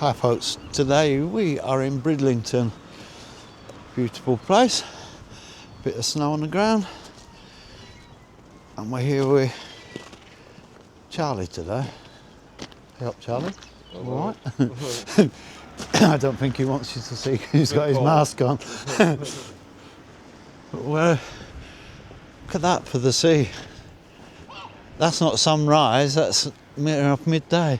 Hi folks, today we are in Bridlington. Beautiful place, bit of snow on the ground, and we're here with Charlie today. Hey up Charlie, alright? I don't think he wants you to see, he's got his mask on. But look at that for the sea. That's not sunrise, that's midday.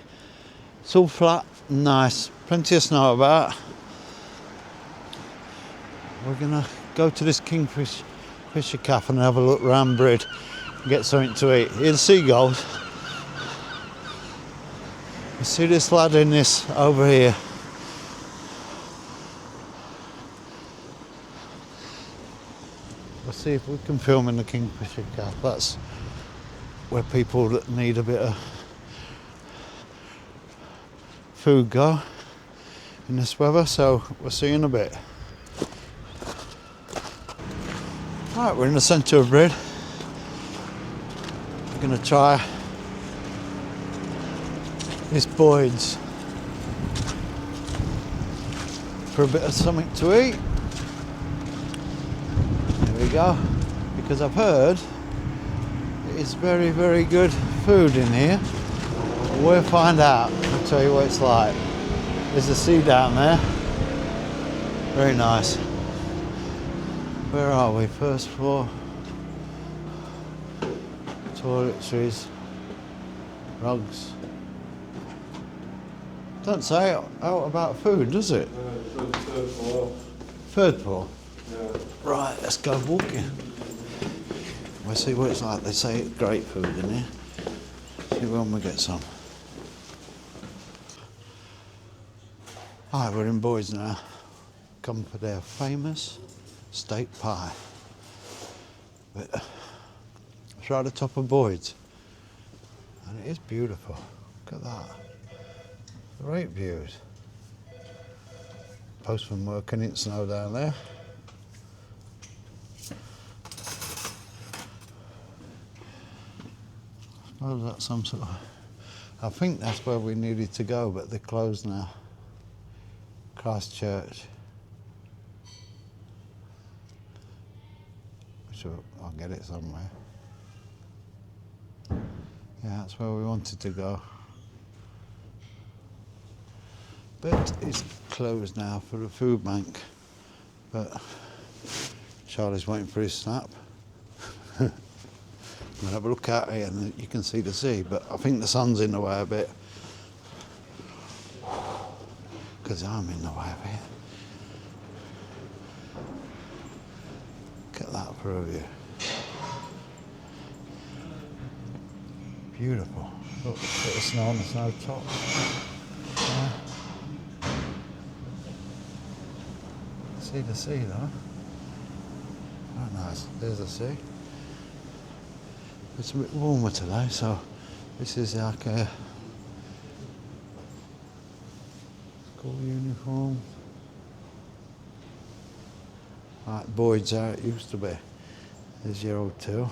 It's all flat and nice, plenty of snow about. We're gonna go to this Kingfisher Cafe and have a look round Brid and get something to eat. Here's seagulls. You see this lad in this over here. Let's see if we can film in the Kingfisher Cafe. That's where people that need a bit of food go in this weather, so we'll see you in a bit. Right, we're in the centre of Brid. We're going to try this Boyd's for a bit of something to eat. There we go, because I've heard it's very, very good food in here. We'll find out. I'll tell you what it's like. There's the sea down there. Very nice. Where are we? First floor. Toiletries. Rugs. Don't say out about food, does it? Third floor. Third floor? Yeah. Right, let's go walking. We'll see what it's like. They say it's great food in here. See when we get some. Hi, we're in Boyd's now. Come for their famous steak pie. But it's right at the top of Boyd's. And it is beautiful. Look at that. Great views. Postman working in snow down there. I suppose that's some sort of... I think that's where we needed to go, but they're closed now. Christchurch. Sure, I'll get it somewhere. Yeah, that's where we wanted to go. But it's closed now for the food bank. But Charlie's waiting for his snap. I'm gonna have a look out here and you can see the sea, but I think the sun's in the way a bit. Because I'm in the way of it. Look at that for a view. Beautiful. Look, bit of snow on the snow top. Yeah. See the sea though. Oh nice, there's the sea. It's a bit warmer today, so this is like a school uniform. Like Boyd's how it used to be. There's your hotel.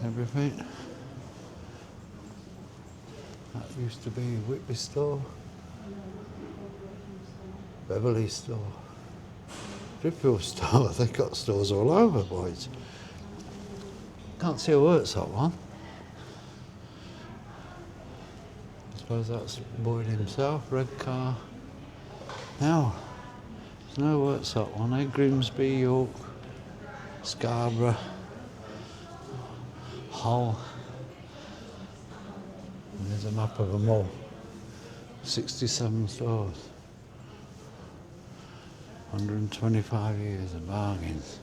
Everything. That used to be Whitby store. Beverly store. Dripfield store. They've got stores all over Boyd's. Can't see a workshop one. I suppose that's Boyd himself, red car. Now, there's no workshop one, eh? Grimsby, York, Scarborough, Hull. And there's a map of them all. 67 stores. 125 years of bargains.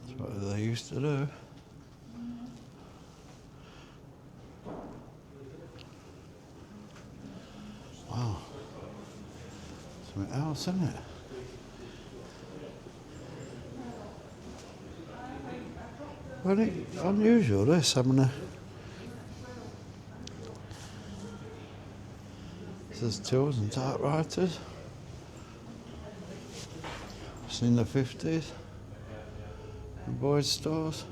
That's what they used to do. Wow. Something else, isn't it? Very unusual, this, having a... There's tools and typewriters. It's in the 50s. The Boyd's stores.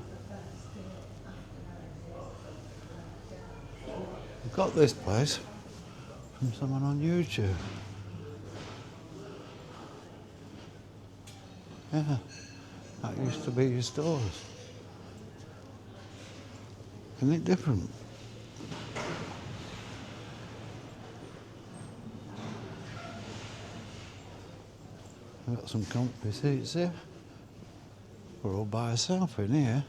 I got this place from someone on YouTube. Yeah, that used to be your stores. Isn't it different? I've got some comfy seats here. We're all by ourselves in here.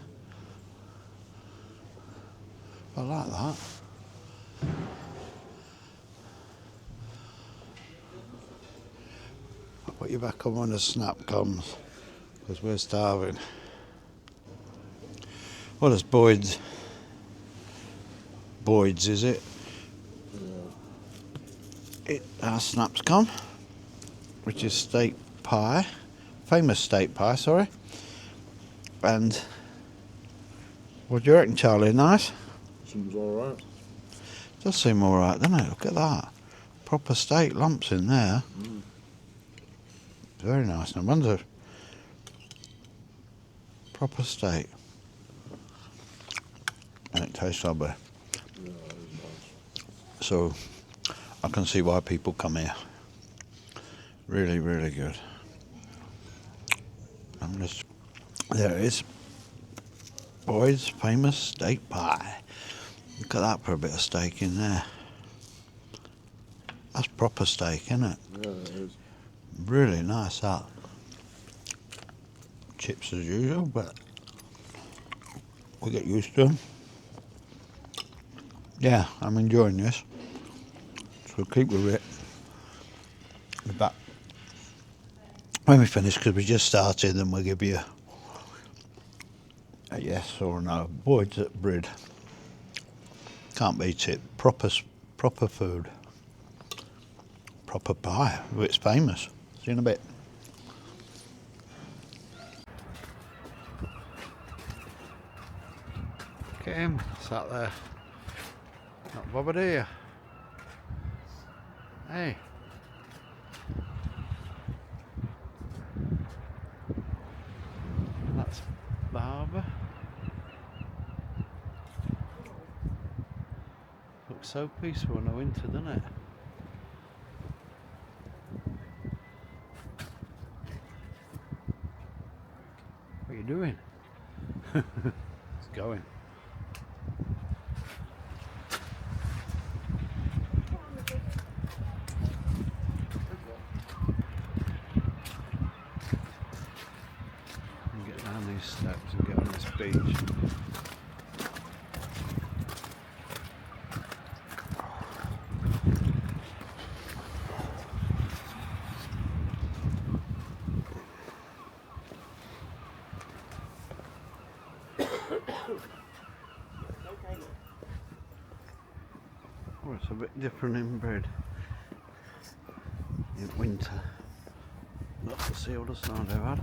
I like that. I'll put you back on when the snap comes, because we're starving. What is Boyd's? Boyd's, is it? Our snaps come, which is steak pie, famous steak pie, sorry. And what do you reckon, Charlie? Nice? Seems alright. Does seem alright, doesn't it? Look at that. Proper steak lumps in there. Very nice. No wonder. Proper steak. And it tastes lovely. Yeah, it is nice. So I can see why people come here. Really, really good. There it is. Boyd's famous steak pie. Look at that for a bit of steak in there. That's proper steak, isn't it? Yeah, it is. Really nice, that. Chips as usual, but we get used to them. Yeah, I'm enjoying this. So keep with it. Be back when we finish, because we just started, and we'll give you a yes or a no. Boyd's at Brid. Can't beat it. Proper food. Proper pie. It's famous. See you in a bit. Look at him, sat there. Not bothered, are you? Hey. That's the harbour. Looks so peaceful in the winter, doesn't it? What are you doing? It's going. Get down these steps and get on this beach. Oh, it's a bit different in Brid in winter. Not to see all the snow they've had.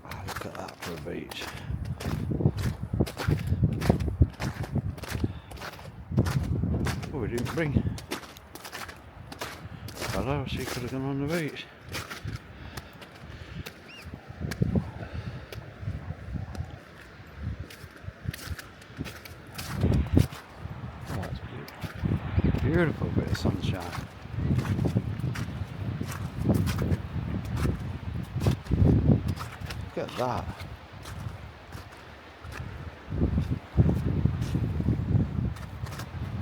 Oh, look at that for a beach. Oh, we didn't bring. Hello, she could have gone on the beach. Oh, that's beautiful. Beautiful bit of sunshine. Look at that.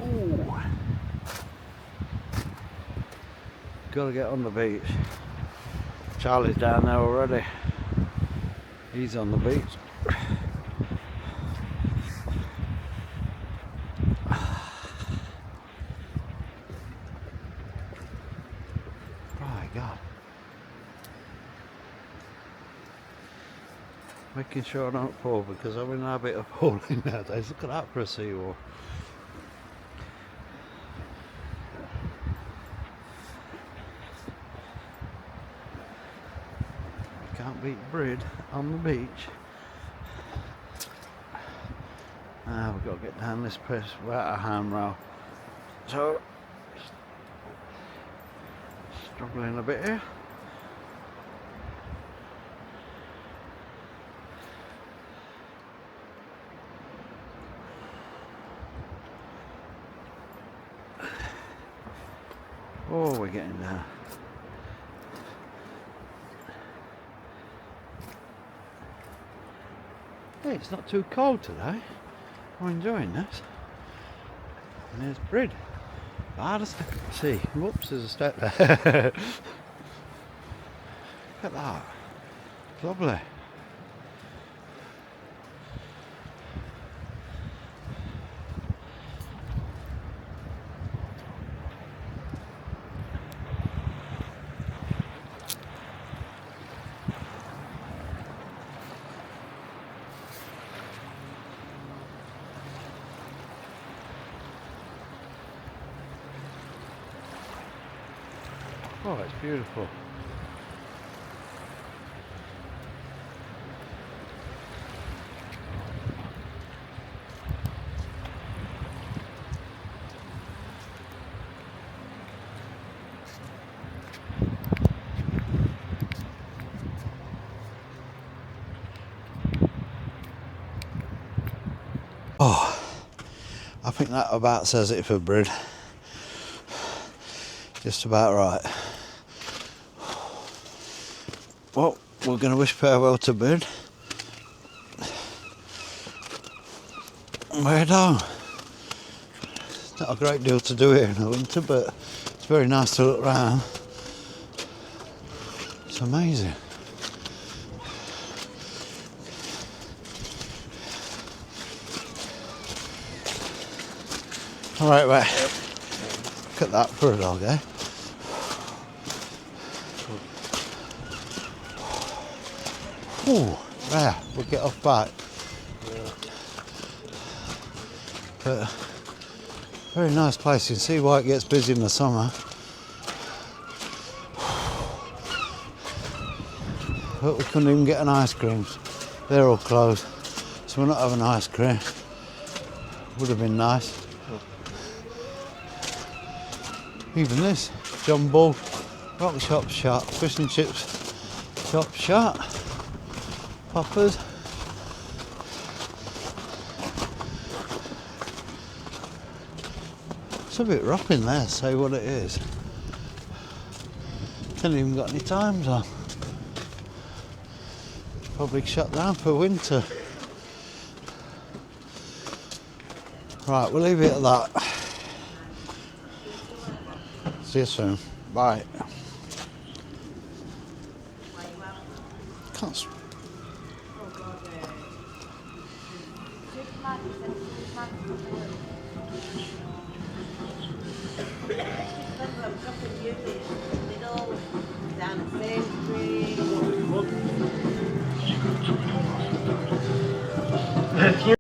Ooh. Gotta get on the beach. Charlie's down there already. He's on the beach. My God. Making sure I don't fall, because I'm in a habit of falling nowadays. Look at that for a seawall. Can't beat Brid on the beach. Now we've got to get down this place without a handrail. So, struggling a bit here. Oh, we're getting down. Hey, it's not too cold today. I'm enjoying this. And there's Brid. Hardest step at sea. Whoops, there's a step there. Look at that. Lovely. Oh, it's beautiful. Oh, I think that about says it for Brid. Just about right. Well, we're going to wish farewell to Brid. We're down. It's not a great deal to do here in the winter, but it's very nice to look around. It's amazing. Alright, right. Look at that for a dog, eh? Ooh, there, we'll get off back. But very nice place. You can see why it gets busy in the summer. But we couldn't even get an ice cream. They're all closed. So we're not having ice cream. Would have been nice. Even this, John Bull, rock shop shut, fish and chips shop shut, poppers. It's a bit rough in there, say what it is. Haven't even got any times on. It's probably shut down for winter. Right, we'll leave it at that. See you soon. Bye. Can't. If you